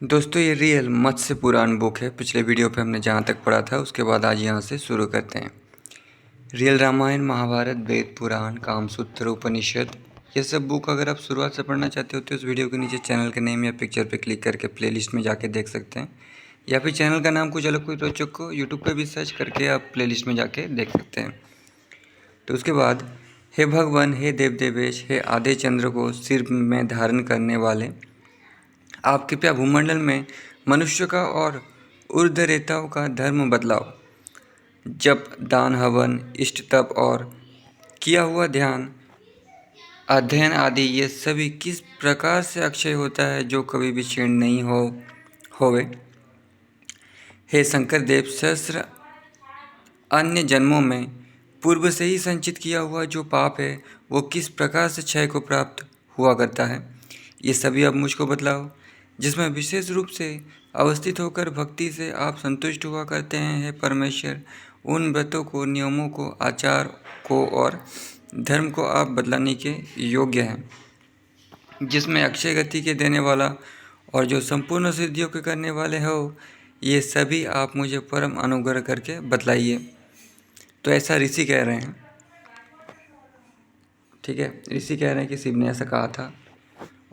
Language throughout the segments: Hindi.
दोस्तों ये रियल मत्स्य पुराण बुक है। पिछले वीडियो पे हमने जहाँ तक पढ़ा था उसके बाद आज यहाँ से शुरू करते हैं। रियल रामायण, महाभारत, वेद, पुराण, कामसूत्र, उपनिषद, ये सब बुक अगर आप शुरुआत से पढ़ना चाहते हो तो इस वीडियो के नीचे चैनल के नेम या पिक्चर पे क्लिक करके प्लेलिस्ट में जाके देख सकते हैं, या फिर चैनल का नाम कुछ अलग कोई रोचक को यूट्यूब पर भी सर्च करके आप प्लेलिस्ट में जाके देख सकते हैं। तो उसके बाद, हे भगवान, हे देव देवेश, हे आधे चंद्र को सिर में धारण करने वाले, आप कृपया भूमंडल में मनुष्य का और ऊर्ध्वरेताओं का धर्म बदलाओ। जप, दान, हवन, इष्ट तप और किया हुआ ध्यान, अध्ययन आदि ये सभी किस प्रकार से अक्षय होता है जो कभी भी क्षीण नहीं होवे। हे शंकर देव, सहस्र अन्य जन्मों में पूर्व से ही संचित किया हुआ जो पाप है वो किस प्रकार से क्षय को प्राप्त हुआ करता है, ये सभी अब मुझको बतलाओ। जिसमें विशेष रूप से अवस्थित होकर भक्ति से आप संतुष्ट हुआ करते हैं, हे परमेश्वर, उन व्रतों को, नियमों को, आचार को और धर्म को आप बदलाने के योग्य हैं। जिसमें अक्षय गति के देने वाला और जो संपूर्ण सिद्धियों के करने वाले हो, ये सभी आप मुझे परम अनुग्रह करके बतलाइए। तो ऐसा ऋषि कह रहे हैं, ठीक है। ऋषि कह रहे हैं कि शिव ने ऐसा कहा था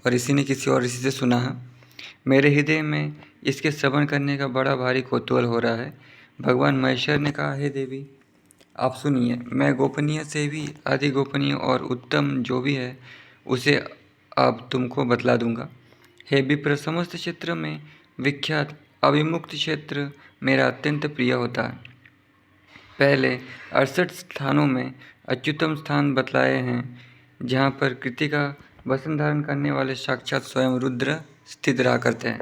और ऋषि ने किसी और ऋषि से सुना है। मेरे हृदय में इसके श्रवण करने का बड़ा भारी कौतूहल हो रहा है। भगवान महेश्वर ने कहा, हे देवी, आप सुनिए, मैं गोपनीय से भी अधिक गोपनीय और उत्तम जो भी है उसे अब तुमको बतला दूंगा। हे विप्र, समस्त क्षेत्र में विख्यात अविमुक्त क्षेत्र मेरा अत्यंत प्रिय होता है। पहले 68 स्थानों में अत्युत्तम स्थान बतलाए हैं जहाँ पर कृति का वसन धारण करने वाले साक्षात स्वयं रुद्र स्थित रहा करते हैं।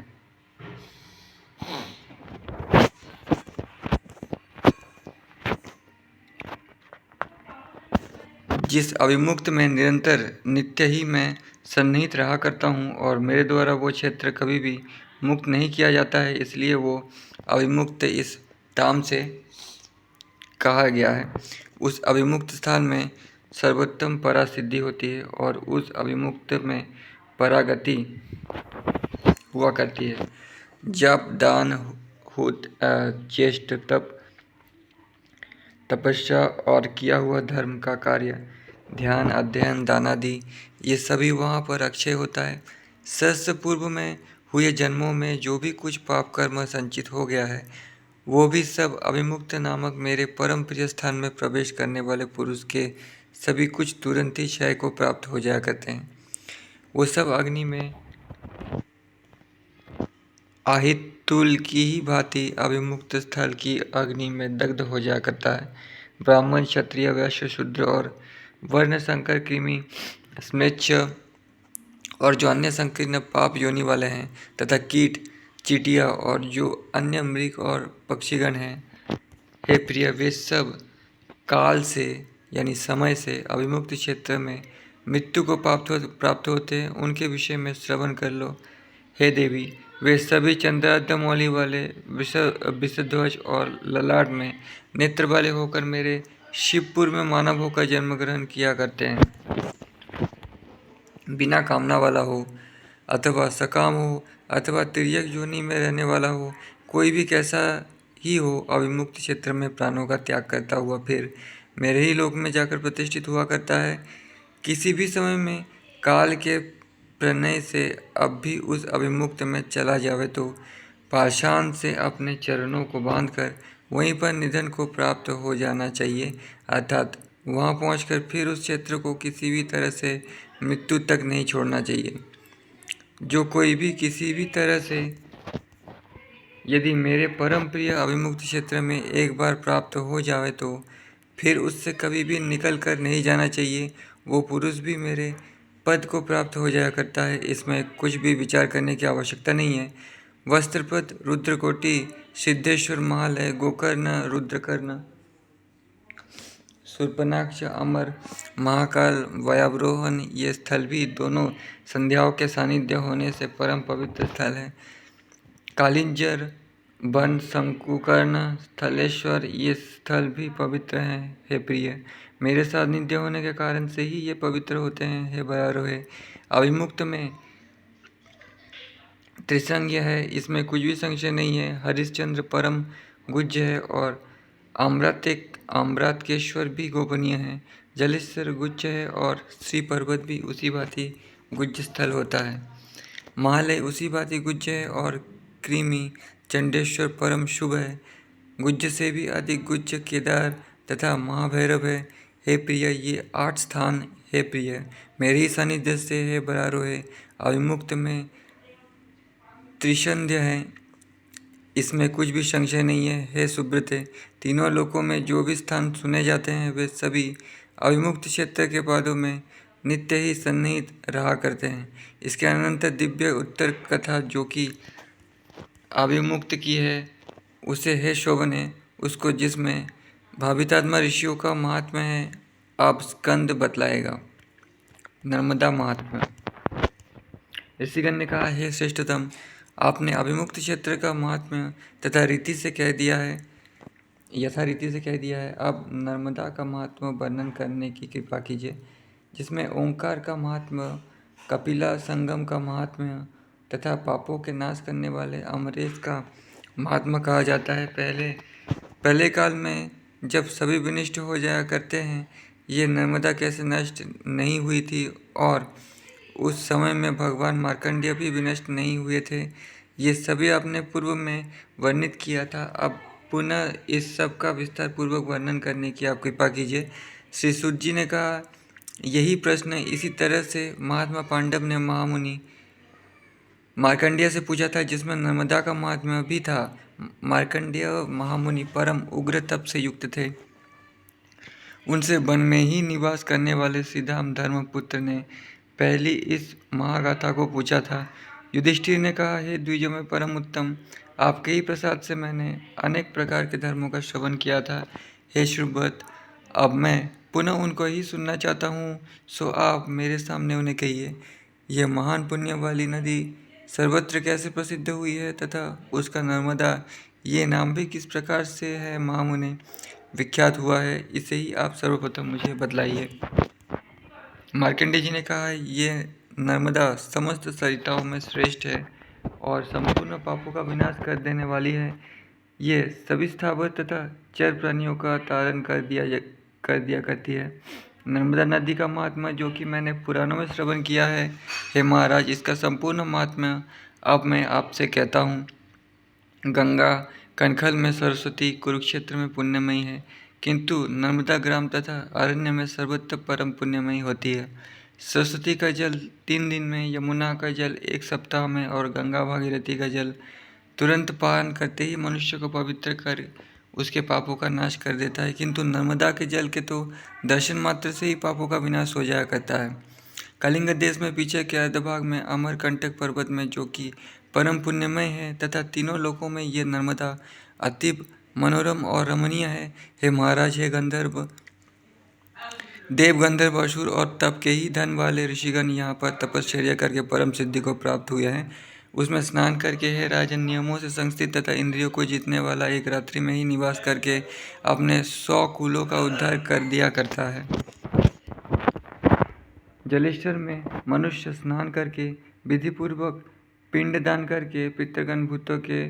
जिस अविमुक्त में निरंतर नित्य ही मैं सन्निहित रहा करता हूँ और मेरे द्वारा वो क्षेत्र कभी भी मुक्त नहीं किया जाता है, इसलिए वो अविमुक्त इस नाम से कहा गया है। उस अविमुक्त स्थान में सर्वोत्तम परा सिद्धि होती है और उस अविमुक्त में परागति हुआ करती है। जप, दान, हुत, चेष्ट, तप, तपस्या और किया हुआ धर्म का कार्य, ध्यान, अध्ययन, दानादि, ये सभी वहाँ पर अक्षय होता है। सहस्र पूर्व में हुए जन्मों में जो भी कुछ पाप कर्म संचित हो गया है वो भी सब अविमुक्त नामक मेरे परम प्रिय स्थान में प्रवेश करने वाले पुरुष के सभी कुछ तुरंत ही क्षय को प्राप्त हो जाया करते हैं। वो सब अग्नि में आहित तुल की ही भांति अविमुक्त स्थल की अग्नि में दग्ध हो जाया करता है। ब्राह्मण, क्षत्रिय, वैश्य, शूद्र और वर्ण संकर, कृमि, स्म्लेच्छ और जो अन्य संकीर्ण पाप योनि वाले हैं, तथा कीट, चींटियाँ और जो अन्य मृग और पक्षीगण हैं, हे प्रिय, वे सब काल से यानी समय से अविमुक्त क्षेत्र में मृत्यु को प्राप्त होते हैं, उनके विषय में श्रवण कर लो। हे देवी, वे सभी चंद्राद्य मौली वाले, विषध्वज और ललाट में नेत्र वाले होकर मेरे शिवपुर में मानव होकर जन्म ग्रहण किया करते हैं। बिना कामना वाला हो अथवा सकाम हो अथवा तिर्यक योनि में रहने वाला हो, कोई भी कैसा ही हो, अविमुक्त क्षेत्र में प्राणों का त्याग करता हुआ फिर मेरे ही लोक में जाकर प्रतिष्ठित हुआ करता है। किसी भी समय में काल के प्रणय से अब भी उस अविमुक्त में चला जावे तो पाषाण से अपने चरणों को बांधकर वहीं पर निधन को प्राप्त हो जाना चाहिए, अर्थात वहाँ पहुंचकर फिर उस क्षेत्र को किसी भी तरह से मृत्यु तक नहीं छोड़ना चाहिए। जो कोई भी किसी भी तरह से यदि मेरे परम प्रिय अविमुक्त क्षेत्र में एक बार प्राप्त हो जावे तो फिर उससे कभी भी निकल कर नहीं जाना चाहिए। वो पुरुष भी मेरे पद को प्राप्त हो जाया करता है, इसमें कुछ भी विचार करने की आवश्यकता नहीं है। वस्त्रपद, रुद्रकोटि, सिद्धेश्वर, महालय, गोकर्ण, रुद्रकर्ण, शूर्पणाक्ष, अमर, महाकाल, वयावरोहन, ये स्थल भी दोनों संध्याओं के सानिध्य होने से परम पवित्र स्थल है। कालिंजर, वन, शंकुकर्ण, स्थलेश्वर, ये स्थल भी पवित्र हैं। हे प्रिय, मेरे सानिध्य होने के कारण से ही ये पवित्र होते हैं। हे वयारोहे, अविमुक्त में त्रिसंज्ञ है, इसमें कुछ भी संशय नहीं है। हरिश्चंद्र परम गुज्य है और आम्रातकेश्वर भी गोपनीय है। जलेश्वर गुज्य है और श्री पर्वत भी उसी भांति गुज्य स्थल होता है। महालय उसी भांति गुज्य है और कृमि चंडेश्वर परम शुभ है। गुज्य से भी अधिक गुज्य केदार तथा महाभैरव है। हे प्रिय, ये 8 स्थान हे प्रिय मेरे ही सानिध्य से है बरारो है। अविमुक्त में त्रिसंध्य है, इसमें कुछ भी संशय नहीं है। हे सुब्रते, तीनों लोकों में जो भी स्थान सुने जाते हैं वे सभी अविमुक्त क्षेत्र के पादों में नित्य ही सन्निहित रहा करते हैं। इसके अनंतर दिव्य उत्तर कथा जो कि अविमुक्त की है उसे हे शोभने, उसको जिसमें भावितात्मा ऋषियों का महात्म्य है अब स्कंद बतलाएगा। नर्मदा महात्म्य। ऋषिगण ने कहा, हे श्रेष्ठतम, आपने अभिमुक्त क्षेत्र का महात्म्य तथा रीति से कह दिया है, यथारीति से कह दिया है। अब नर्मदा का महात्म्य वर्णन करने की कृपा कीजिए, जिसमें ओंकार का महात्म्य, कपिला संगम का महात्म्य तथा पापों के नाश करने वाले अमरेश का महात्म्य कहा जाता है। पहले काल में जब सभी विनष्ट हो जाया करते हैं, ये नर्मदा कैसे नष्ट नहीं हुई थी और उस समय में भगवान मार्कंडेय भी विनष्ट नहीं हुए थे, ये सभी आपने पूर्व में वर्णित किया था। अब पुनः इस सब का विस्तार पूर्वक वर्णन करने की आप कृपा कीजिए। श्री सूत जी ने कहा, यही प्रश्न इसी तरह से महात्मा पांडव ने महामुनि मार्कंडेय से पूछा था, जिसमें नर्मदा का महात्म्य भी था। मार्कंडेय महामुनि परम उग्र तप से युक्त थे। उनसे वन में ही निवास करने वाले श्रीधाम धर्मपुत्र ने पहली इस महागाथा को पूछा था। युधिष्ठिर ने कहा, हे द्विजों में परम उत्तम, आपके ही प्रसाद से मैंने अनेक प्रकार के धर्मों का श्रवण किया था। हे सुब्रत, अब मैं पुनः उनको ही सुनना चाहता हूँ, सो आप मेरे सामने उन्हें कहिए। यह महान पुण्य वाली नदी सर्वत्र कैसे प्रसिद्ध हुई है तथा उसका नर्मदा ये नाम भी किस प्रकार से है महामुने विख्यात हुआ है, इसे ही आप सर्वप्रथम मुझे बतलाइए। मार्कंडेय जी ने कहा, ये नर्मदा समस्त सरिताओं में श्रेष्ठ है और संपूर्ण पापों का विनाश कर देने वाली है। ये सभी स्थावर तथा चर प्राणियों का तारण कर दिया करती है। नर्मदा नदी का महात्मा जो कि मैंने पुराणों में श्रवण किया है, हे महाराज, इसका संपूर्ण महात्मा अब मैं आपसे कहता हूँ। गंगा कनखल में सरस्वती, कुरुक्षेत्र में पुण्यमयी है, किंतु नर्मदा ग्राम तथा अरण्य में सर्वत्र परम पुण्यमयी होती है। सरस्वती का जल 3 दिन में, यमुना का जल 1 सप्ताह में और गंगा भागीरथी का जल तुरंत पान करते ही मनुष्य को पवित्र कर उसके पापों का नाश कर देता है, किंतु नर्मदा के जल के तो दर्शन मात्र से ही पापों का विनाश हो जाया करता है। कलिंग देश में पीछे के अर्धभाग में अमरकंटक पर्वत में जो कि परम पुण्यमय है तथा तीनों लोकों में ये नर्मदा अति मनोरम और रमणीय है। हे महाराज, हे गंधर्व, देव, गंधर्व, असुर और तप के ही धन वाले ऋषिगण यहाँ पर तपश्चर्या करके परम सिद्धि को प्राप्त हुए हैं। उसमें स्नान करके हे राजन, नियमों से संस्थित तथा इंद्रियों को जीतने वाला एक रात्रि में ही निवास करके अपने 100 कुलों का उद्धार कर दिया करता है। जलेश्वर में मनुष्य स्नान करके विधिपूर्वक पिंडदान करके पितृगण भूतों के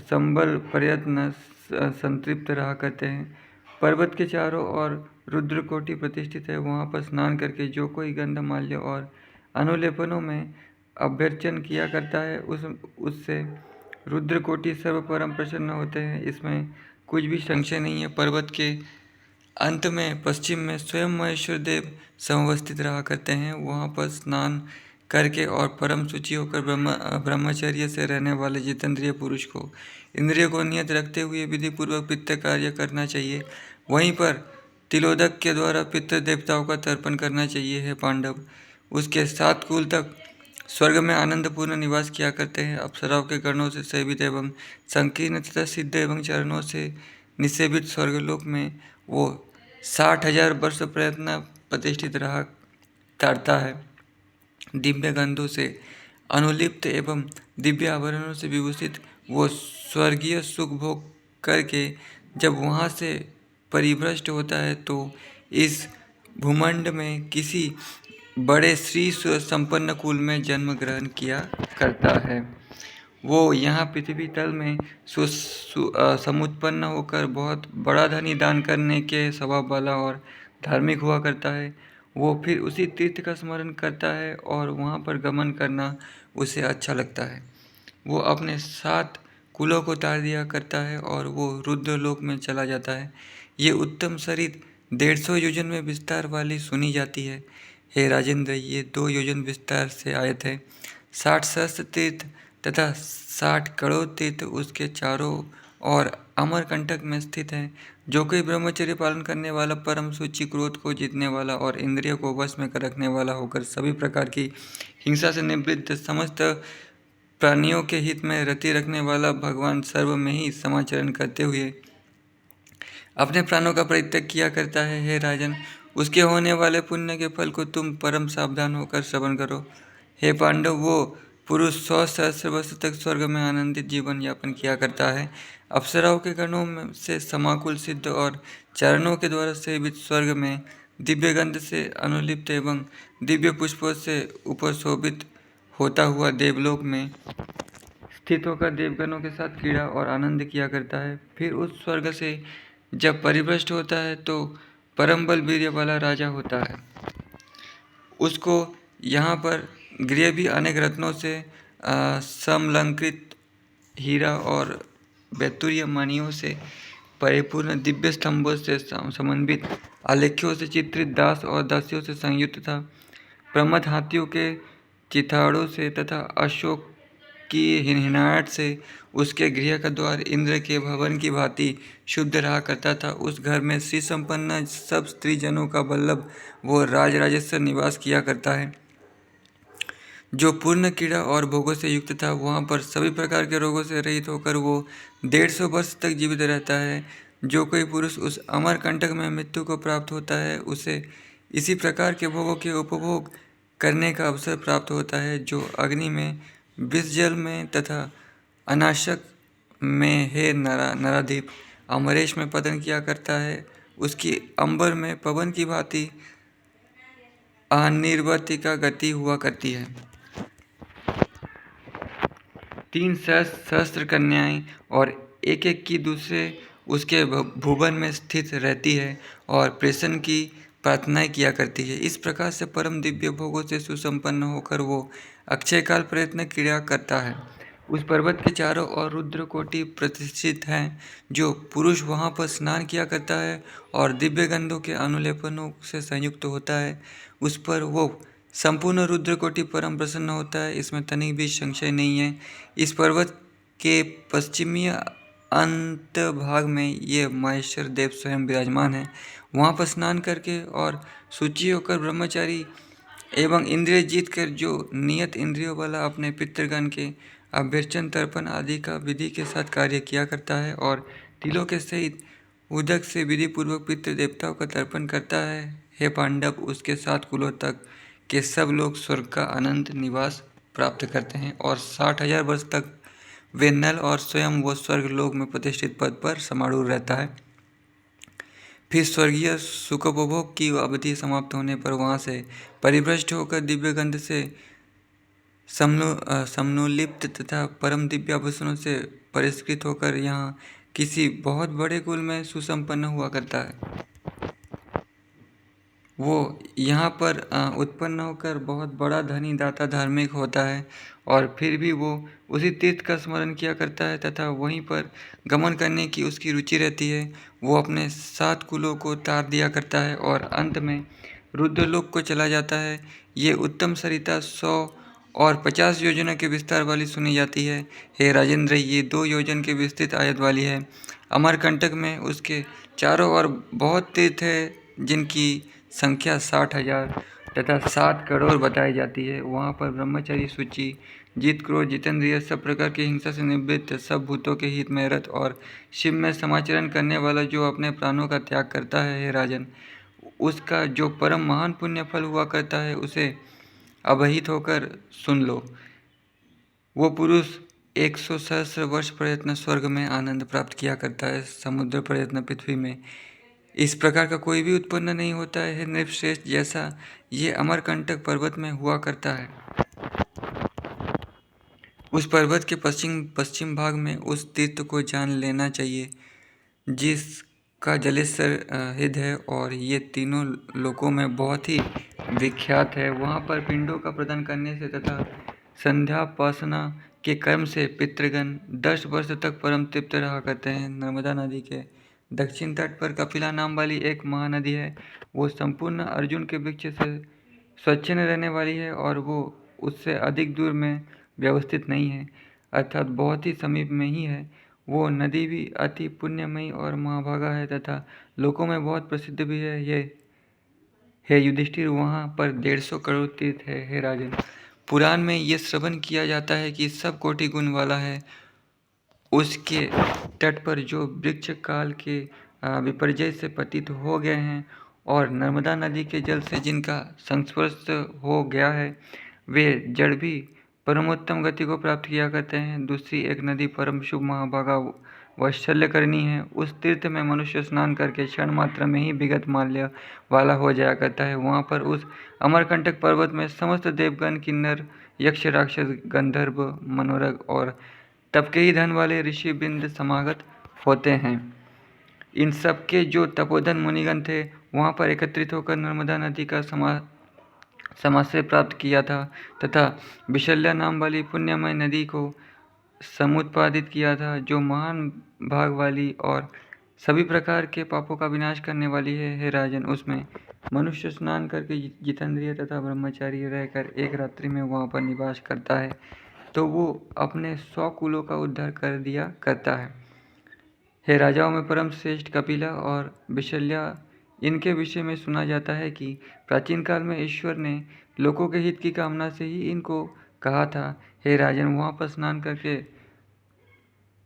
संबल प्रयत्न संतृप्त रहा करते हैं। पर्वत के चारों ओर रुद्रकोटि प्रतिष्ठित है। वहाँ पर स्नान करके जो कोई गंध, माल्य और अनुलेपनों में अभ्यर्चन किया करता है उससे रुद्रकोटि सर्व परम प्रसन्न होते हैं। इसमें कुछ भी संशय नहीं है। पर्वत के अंत में पश्चिम में स्वयं महेश्वर देव समवस्थित रहा करते हैं। वहाँ पर स्नान करके और परम शुचि होकर ब्रह्मचर्य से रहने वाले जितेंद्रिय पुरुष को इंद्रियों को नियत रखते हुए विधिपूर्वक पितृ कार्य करना चाहिए। वहीं पर तिलोदक के द्वारा पितृ देवताओं का तर्पण करना चाहिए। है पांडव, उसके 7 कुल तक स्वर्ग में आनंदपूर्ण निवास किया करते हैं। अप्सराओं के गणों से सेवित एवं संकीर्ण तथा सिद्ध एवं चरणों से निसेवित स्वर्गलोक में वो 60,000 वर्ष प्रयत्न प्रतिष्ठित रहा करता है। दिव्य गंधों से अनुलिप्त एवं दिव्य आभरणों से विभूषित वो स्वर्गीय सुख भोग करके जब वहाँ से परिभ्रष्ट होता है तो इस भूमंड में किसी बड़े श्री संपन्न कुल में जन्म ग्रहण किया करता है। वो यहाँ पृथ्वी तल में समुत्पन्न होकर बहुत बड़ा धनी दान करने के स्वभाव वाला और धार्मिक हुआ करता है। वो फिर उसी तीर्थ का स्मरण करता है और वहाँ पर गमन करना उसे अच्छा लगता है। वो अपने 7 कुलों को तार दिया करता है और वो रुद्रलोक में चला जाता है। ये उत्तम शरीर 150 योजन में विस्तार वाली सुनी जाती है। हे राजेंद्र, ये 2 योजन विस्तार से आयत है। 60 सहस्त्र तीर्थ तथा 60 करोड़ तीर्थ उसके चारों और अमरकंटक में स्थित है। जो कोई ब्रह्मचर्य पालन करने वाला, परम सूची, क्रोध को जीतने वाला और इंद्रियों को वश में रखने वाला होकर सभी प्रकार की हिंसा से निवृत्त, समस्त प्राणियों के हित में रति रखने वाला, भगवान सर्व में ही समाचरण करते हुए अपने प्राणों का परित्याग किया करता है। हे राजन, उसके होने वाले पुण्य के फल को तुम परम सावधान होकर श्रवण करो। हे पांडव, वो पुरुष 100 सहस्त्र वर्ष तक स्वर्ग में आनंदित जीवन यापन किया करता है। अप्सराओं के गणों में से समाकुल सिद्ध और चरणों के द्वारा सेवित स्वर्ग में दिव्य गंध से अनुलिप्त एवं दिव्य पुष्पों से उपशोभित होता हुआ देवलोक में स्थित होकर देवगणों के साथ क्रीड़ा और आनंद किया करता है। फिर उस स्वर्ग से जब परिभ्रष्ट होता है तो परम बल वीर्य वाला राजा होता है। उसको यहाँ पर गृह भी अनेक रत्नों से समलंकृत, हीरा और बैतूर्य मणियों से परिपूर्ण, दिव्य स्तंभों से समन्वित, आलेख्यों से चित्रित, दास और दासियों से संयुक्त था। प्रमथ हाथियों के चिथाड़ों से तथा अशोक की हिनहिनाहट से उसके गृह का द्वार इंद्र के भवन की भांति शुद्ध रहा करता था। उस घर में श्री संपन्न सब स्त्रीजनों का वल्लभ वो राजराजेश्वर निवास किया करता है, जो पूर्ण क्रीड़ा और भोगों से युक्त था। वहाँ पर सभी प्रकार के रोगों से रहित होकर वो 150 वर्ष तक जीवित रहता है। जो कोई पुरुष उस अमरकंटक में मृत्यु को प्राप्त होता है, उसे इसी प्रकार के भोगों के उपभोग करने का अवसर प्राप्त होता है, जो अग्नि में, विष जल में तथा अनाशक में, हे नराधिप, अमरेश में पतन किया करता है। उसकी अंबर में पवन की भांति अनिर्वतिका गति हुआ करती है। 3 सहस्त्र कन्याएं और एक एक की दूसरे उसके भुवन में स्थित रहती है और प्रसन्न की प्रार्थनाएं किया करती है। इस प्रकार से परम दिव्य भोगों से सुसंपन्न होकर वो अक्षय काल प्रयत्न क्रिया करता है। उस पर्वत के चारों ओर रुद्रकोटि प्रतिष्ठित हैं। जो पुरुष वहाँ पर स्नान किया करता है और दिव्य गंधों के अनुलेपनों से संयुक्त होता है, उस पर वो संपूर्ण रुद्रकोटि परम प्रसन्न होता है। इसमें तनिक भी संशय नहीं है। इस पर्वत के पश्चिमी अंत भाग में ये महेश्वर देव स्वयं विराजमान है। वहाँ पर स्नान करके और शुचि होकर ब्रह्मचारी एवं इंद्रिय जीत कर जो नियत इंद्रियों वाला अपने पितृगण के अभ्यर्चन, तर्पण आदि का विधि के साथ कार्य किया करता है और तिलों के सहित उदक से विधि पूर्वक पितृ देवताओं का तर्पण करता है, हे पांडव, उसके 7 कुलों तक के सब लोग स्वर्ग का अनंत निवास प्राप्त करते हैं और 60,000 वर्ष तक वे नल और स्वयं वो स्वर्ग लोक में प्रतिष्ठित पद पर समारूढ़ रहता है। फिर स्वर्गीय सुखोपभोग की अवधि समाप्त होने पर वहाँ से परिभ्रष्ट होकर दिव्य गंध से समनुलिप्त तथा परम दिव्य आभूषणों से परिष्कृत होकर यहाँ किसी बहुत बड़े कुल में सुसंपन्न हुआ करता है। वो यहाँ पर उत्पन्न होकर बहुत बड़ा धनी, दाता, धार्मिक होता है और फिर भी वो उसी तीर्थ का स्मरण किया करता है तथा वहीं पर गमन करने की उसकी रुचि रहती है। वो अपने 7 कुलों को तार दिया करता है और अंत में रुद्रलोक को चला जाता है। ये उत्तम सरिता 100 और 50 योजना के विस्तार वाली सुनी जाती है। हे राजेंद्र, ये 2 योजन के विस्तृत आयत वाली है। अमरकंटक में उसके चारों ओर बहुत तीर्थ है, जिनकी संख्या 60,000 तथा 7 करोड़ बताई जाती है। वहाँ पर ब्रह्मचारी, शुचि, जित, क्रोध, जितेंद्रिय, सब प्रकार की हिंसा से निवृत्त, सब भूतों के हित में रत और शिव में समाचरण करने वाला जो अपने प्राणों का त्याग करता है, हे राजन, उसका जो परम महान पुण्य फल हुआ करता है, उसे अवहित होकर सुन लो। वो पुरुष 100 सहस्त्र वर्ष प्रयत्न स्वर्ग में आनंद प्राप्त किया करता है, समुद्र प्रयत्न पृथ्वी में, इस प्रकार का कोई भी उत्पन्न नहीं होता है हे नृपश्रेष्ठ, जैसा ये अमरकंटक पर्वत में हुआ करता है। उस पर्वत के पश्चिम भाग में उस तीर्थ को जान लेना चाहिए जिसका जलेश्वर हित है और ये तीनों लोकों में बहुत ही विख्यात है। वहाँ पर पिंडों का प्रदान करने से तथा संध्यापासना के कर्म से पितृगण 10 वर्ष तक परम तृप्त रहा करते हैं। नर्मदा नदी के दक्षिण तट पर कपिला नाम वाली एक महानदी है। वो संपूर्ण अर्जुन के वृक्ष से स्वच्छंद रहने वाली है और वो उससे अधिक दूर में व्यवस्थित नहीं है, अर्थात बहुत ही समीप में ही है। वो नदी भी अति पुण्यमयी और महाभागा है तथा लोकों में बहुत प्रसिद्ध भी है। ये हे युधिष्ठिर, वहाँ पर 150 करोड़ तीर्थ है। हे राजन, पुराण में ये श्रवण किया जाता है कि सब कोटि गुण वाला है। उसके तट पर जो वृक्ष काल के विपर्जय से पतित हो गए हैं और नर्मदा नदी के जल से जिनका संस्पर्श हो गया है, वे जड़ भी परमोत्तम गति को प्राप्त किया करते हैं। दूसरी एक नदी परम शुभ महाभागा वत्सल्य करनी है। उस तीर्थ में मनुष्य स्नान करके क्षण मात्र में ही विगत माल्य वाला हो जाया करता है। वहाँ पर उस अमरकंटक पर्वत में समस्त देवगण, किन्नर, यक्ष, राक्षस, गंधर्व, मनोरग और तब के ही धन वाले ऋषि बिंद समागत होते हैं। इन सबके जो तपोधन मुनिगण थे वहाँ पर एकत्रित होकर नर्मदा नदी का समाश्रय प्राप्त किया था तथा विशल्या नाम वाली पुण्यमय नदी को समुत्पादित किया था, जो महान भाग वाली और सभी प्रकार के पापों का विनाश करने वाली है। हे राजन, उसमें मनुष्य स्नान करके जितेंद्रिय तथा ब्रह्मचारी रहकर एक रात्रि में वहाँ पर निवास करता है तो वो अपने 100 कुलों का उद्धार कर दिया करता है। हे राजाओं में परम श्रेष्ठ कपिला और विशल्या, इनके विषय में सुना जाता है कि प्राचीन काल में ईश्वर ने लोगों के हित की कामना से ही इनको कहा था। हे राजन, वहाँ पर स्नान करके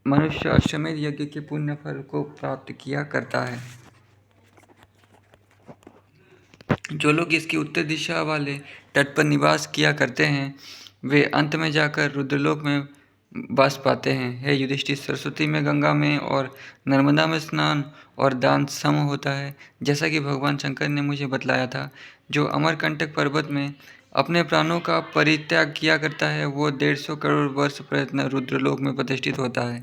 मनुष्य अश्वमेध यज्ञ के पुण्य फल को प्राप्त किया करता है। जो लोग इसकी उत्तर दिशा वाले तट पर निवास किया करते हैं वे अंत में जाकर रुद्रलोक में वास पाते हैं। हे युधिष्ठिर, सरस्वती में, गंगा में और नर्मदा में स्नान और दान सम होता है, जैसा कि भगवान शंकर ने मुझे बतलाया था। जो अमरकंटक पर्वत में अपने प्राणों का परित्याग किया करता है वो 150 करोड़ वर्ष प्रयत्न रुद्रलोक में प्रतिष्ठित होता है।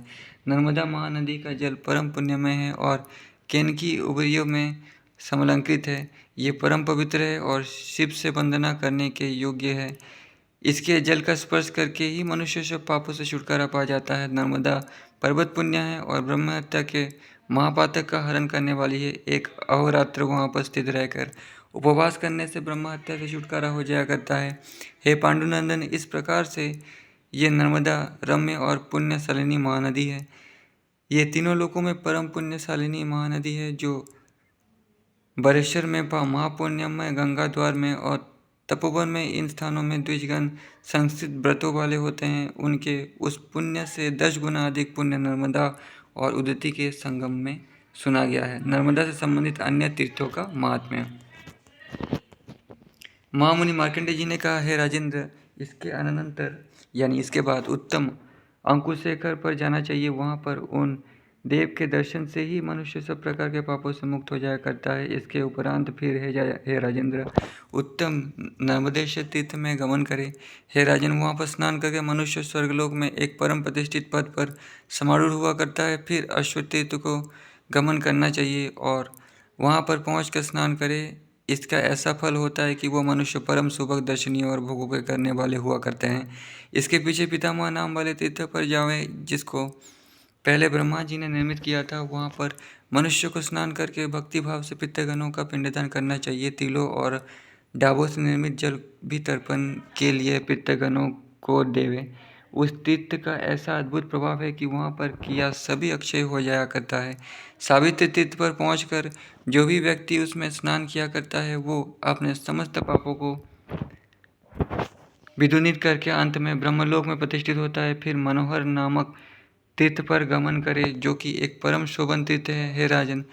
नर्मदा महानदी का जल परम पुण्यमय है और केनकी उभरियों में समलंकृत है। ये परम पवित्र है और शिव से वंदना करने के योग्य है। इसके जल का स्पर्श करके ही मनुष्य सब पापों से छुटकारा पा जाता है। नर्मदा पर्वत पुण्य है और ब्रह्म हत्या के महापातक का हरण करने वाली है। एक अहोरात्र वहाँ पर स्थित रहकर उपवास करने से ब्रह्म हत्या से छुटकारा हो जाया करता है। हे पांडुनंदन, इस प्रकार से ये नर्मदा रम्य और पुण्यशालिनी महानदी है। ये तीनों लोकों में परम पुण्यशालिनी महानदी है, जो बरेश्वर में महापुण्यमय, गंगा द्वार में और तपोवन में, इन स्थानों में द्विजगण संस्थित व्रतों वाले होते हैं। उनके उस पुण्य से 10 गुना अधिक पुण्य नर्मदा और उदती के संगम में सुना गया है। नर्मदा से संबंधित अन्य तीर्थों का महात्म्य। महामुनि मार्कंडेय जी ने कहा, हे राजेंद्र, इसके अनंतर यानी इसके बाद उत्तम अंकुशेखर पर जाना चाहिए। वहाँ पर उन देव के दर्शन से ही मनुष्य सब प्रकार के पापों से मुक्त हो जाया करता है। इसके उपरांत फिर हे राजेंद्र, उत्तम नर्मदेश्वर तीर्थ में गमन करे। हे राजन, वहाँ पर स्नान करके मनुष्य स्वर्गलोक में एक परम प्रतिष्ठित पद पर समारूढ़ हुआ करता है। फिर अश्वत्थ तीर्थ को गमन करना चाहिए और वहाँ पर पहुँच कर स्नान करे। इसका ऐसा फल होता है कि वो मनुष्य परम सुभग, दर्शनीय और भोगों के करने वाले हुआ करते हैं। इसके पीछे पितामह नाम वाले तीर्थ पर जावें, जिसको पहले ब्रह्मा जी ने निर्मित किया था। वहाँ पर मनुष्य को स्नान करके भक्ति भाव से पितृगणों का पिंडदान करना चाहिए। तिलों और डाबों से निर्मित जल भी तर्पण के लिए पितृगणों को देवे। उस तीर्थ का ऐसा अद्भुत प्रभाव है कि वहाँ पर किया सभी अक्षय हो जाया करता है। सावित्री तीर्थ पर पहुंचकर जो भी व्यक्ति उसमें स्नान किया करता है वो अपने समस्त पापों को विदुनित करके अंत में ब्रह्मलोक में प्रतिष्ठित होता है। फिर मनोहर नामक तीर्थ पर गमन करे, जो कि एक परम शोभन तीर्थ है। हे राजन,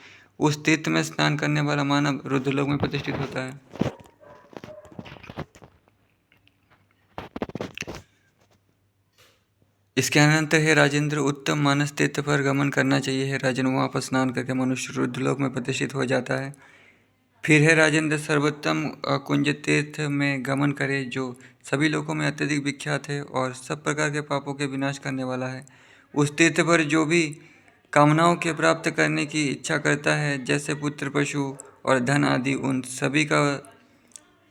उस तीर्थ में स्नान करने वाला मानव रुद्रलोक में प्रतिष्ठित होता है। इसके अनंतर हे राजेंद्र उत्तम मानस तीर्थ पर गमन करना चाहिए। हे राजन, वहाँ पर स्नान करके मनुष्य रुद्रलोक में प्रतिष्ठित हो जाता है। फिर हे राजेंद्र सर्वोत्तम कुंज तीर्थ में गमन करे, जो सभी लोगों में अत्यधिक विख्यात है और सब प्रकार के पापों के विनाश करने वाला है। उस तीर्थ पर जो भी कामनाओं के प्राप्त करने की इच्छा करता है, जैसे पुत्र, पशु और धन आदि, उन सभी का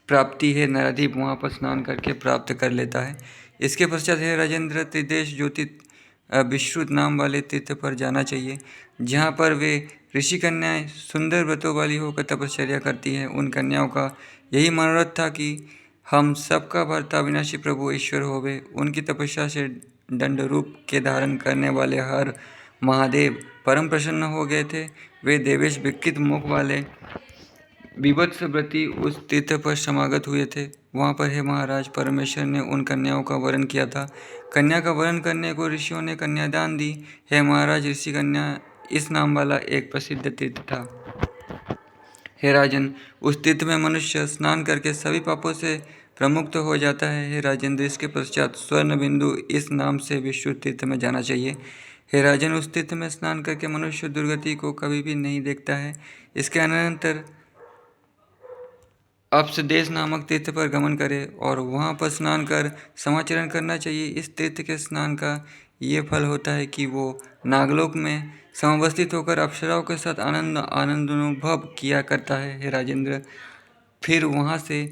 प्राप्ति है नराधिप वहाँ पर स्नान करके प्राप्त कर लेता है। इसके पश्चात है राजेंद्र त्रिदेश ज्योति विश्रुत नाम वाले तीर्थ पर जाना चाहिए, जहाँ पर वे ऋषि कन्याएं सुंदर व्रतों वाली होकर तपश्चर्या करती हैं। उन कन्याओं का यही मनोरथ था कि हम सबका भर्ता अविनाशी प्रभु ईश्वर होवे। उनकी तपस्या से दंड रूप के धारण करने वाले हर महादेव परम प्रसन्न हो गए थे। वे देवेश विकृत मुख वाले विवत्स व्रती उस तीर्थ पर समागत हुए थे। वहाँ पर हे महाराज, परमेश्वर ने उन कन्याओं का वरण किया था। कन्या का वरण करने को ऋषियों ने कन्यादान दी। हे महाराज, ऋषि कन्या इस नाम वाला एक प्रसिद्ध तीर्थ था। हे राजन, उस तीर्थ में मनुष्य स्नान करके सभी पापों से प्रमुक्त हो जाता है। हे राजेंद्र, इसके पश्चात स्वर्ण बिंदु इस नाम से विश्व तीर्थ में जाना चाहिए। हे राजन, उस तीर्थ में स्नान करके मनुष्य दुर्गति को कभी भी नहीं देखता है। इसके अनंतर अप्सदेश नामक तीर्थ पर गमन करे और वहाँ पर स्नान कर समाचरण करना चाहिए। इस तीर्थ के स्नान का ये फल होता है कि वो नागलोक में समावस्थित होकर अप्सराओं के साथ आनंद अनुभव किया करता है। हे राजेंद्र, फिर वहाँ से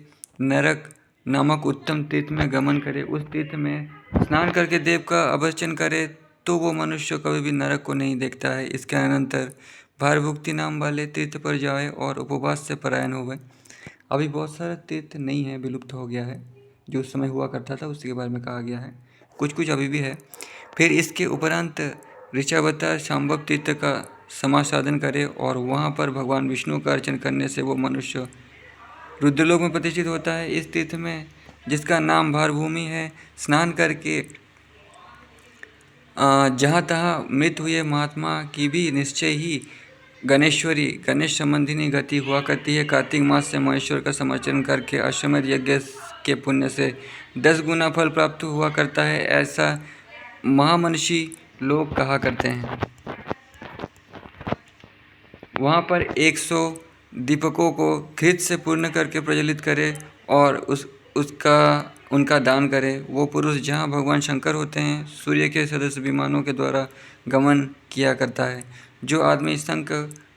नरक नामक उत्तम तीर्थ में गमन करे। उस तीर्थ में स्नान करके देव का अभर्चन करे तो वो मनुष्य कभी भी नरक को नहीं देखता है। इसके अनंतर भारभुक्ति नाम वाले तीर्थ पर जाए और उपवास से परायण हो गए। अभी बहुत सारा तीर्थ नहीं है, विलुप्त हो गया है। जो उस समय हुआ करता था उसके बारे में कहा गया है। कुछ कुछ अभी भी है। फिर इसके उपरांत ऋचावतार शांभव तीर्थ का समासाधन करे और वहाँ पर भगवान विष्णु का अर्चन करने से वो मनुष्य रुद्रलोक में प्रतिष्ठित होता है। इस तीर्थ में, जिसका नाम भारभूमि है, स्नान करके जहाँ तहाँ मृत हुए महात्मा की भी निश्चय ही गणेश्वरी गणेश संबंधिनी गति हुआ करती है। कार्तिक मास से महेश्वर का समाचरण करके अश्वमेध यज्ञ के पुण्य से 10 गुना फल प्राप्त हुआ करता है, ऐसा महामनीषी लोग कहा करते हैं। वहाँ पर 100 दीपकों को घृत से पूर्ण करके प्रज्वलित करे और उनका दान करे। वो पुरुष जहाँ भगवान शंकर होते हैं, सूर्य के सदस्य विमानों के द्वारा गमन किया करता है। जो आदमी शंख,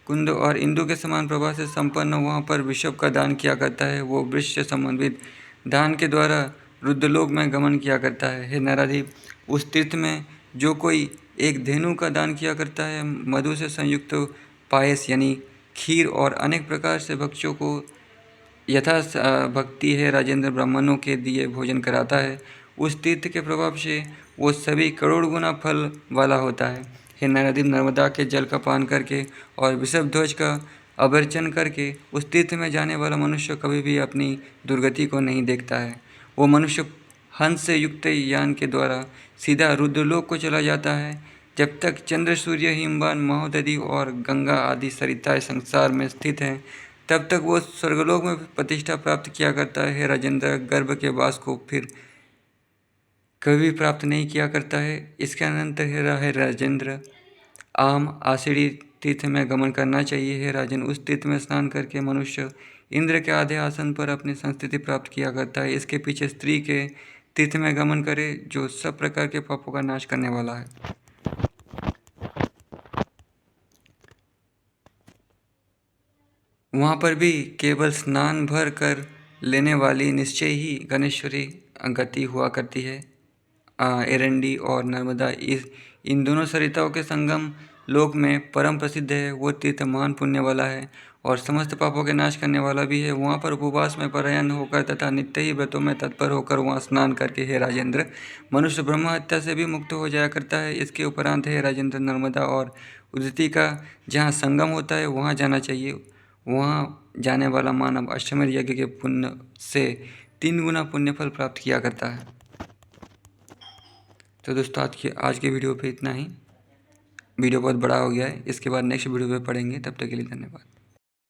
कुंद और इंदु के समान प्रभा से संपन्न वहाँ पर विषभ का दान किया करता है, वो वृक्ष से संबंधित दान के द्वारा रुद्रलोक में गमन किया करता है। हे नराधिप, उस तीर्थ में जो कोई एक धेनु का दान किया करता है, मधु से संयुक्त पायस यानी खीर और अनेक प्रकार से भक्ष्यों को यथा भक्ति है राजेंद्र ब्राह्मणों के दिए भोजन कराता है, उस तीर्थ के प्रभाव से वो सभी करोड़ गुना फल वाला होता है। हे नरदीप, नर्मदा के जल का पान करके और वृषभ ध्वज का अभर्चन करके उस तीर्थ में जाने वाला मनुष्य कभी भी अपनी दुर्गति को नहीं देखता है। वो मनुष्य हंस से युक्त यान के द्वारा सीधा रुद्रलोक को चला जाता है। जब तक चंद्र, सूर्य, हिमवान, महोदधि और गंगा आदि सरिताएं संसार में स्थित हैं, तब तक वो स्वर्गलोक में प्रतिष्ठा प्राप्त किया करता है। हे राजेंद्र, गर्भ के वास को फिर कभी प्राप्त नहीं किया करता है। इसके अनंतर हे राजेंद्र, आम आषाढ़ी तीर्थ में गमन करना चाहिए। हे राजन, उस तीर्थ में स्नान करके मनुष्य इंद्र के आधे आसन पर अपनी संस्थिति प्राप्त किया करता है। इसके पीछे स्त्री के तीर्थ में गमन करे, जो सब प्रकार के पापों का नाश करने वाला है। वहाँ पर भी केवल स्नान भर कर लेने वाली निश्चय ही गणेश्वरी गति हुआ करती है। एरंडी और नर्मदा इन दोनों सरिताओं के संगम लोक में परम प्रसिद्ध है। वो तीर्थ महान पुण्य वाला है और समस्त पापों के नाश करने वाला भी है। वहाँ पर उपवास में परायण होकर तथा नित्य ही व्रतों में तत्पर होकर वहाँ स्नान करके हे राजेंद्र, मनुष्य ब्रह्म हत्या से भी मुक्त हो जाया करता है। इसके उपरांत हे राजेंद्र, नर्मदा और उदती का जहाँ संगम होता है वहाँ जाना चाहिए। वहाँ जाने वाला मानव अश्वमेध यज्ञ के पुण्य से 3 गुना पुण्य फल प्राप्त किया करता है। तो दोस्तों, आज के वीडियो पे इतना ही। वीडियो बहुत बड़ा हो गया है, इसके बाद नेक्स्ट वीडियो पे पढ़ेंगे। तब तक के लिए धन्यवाद।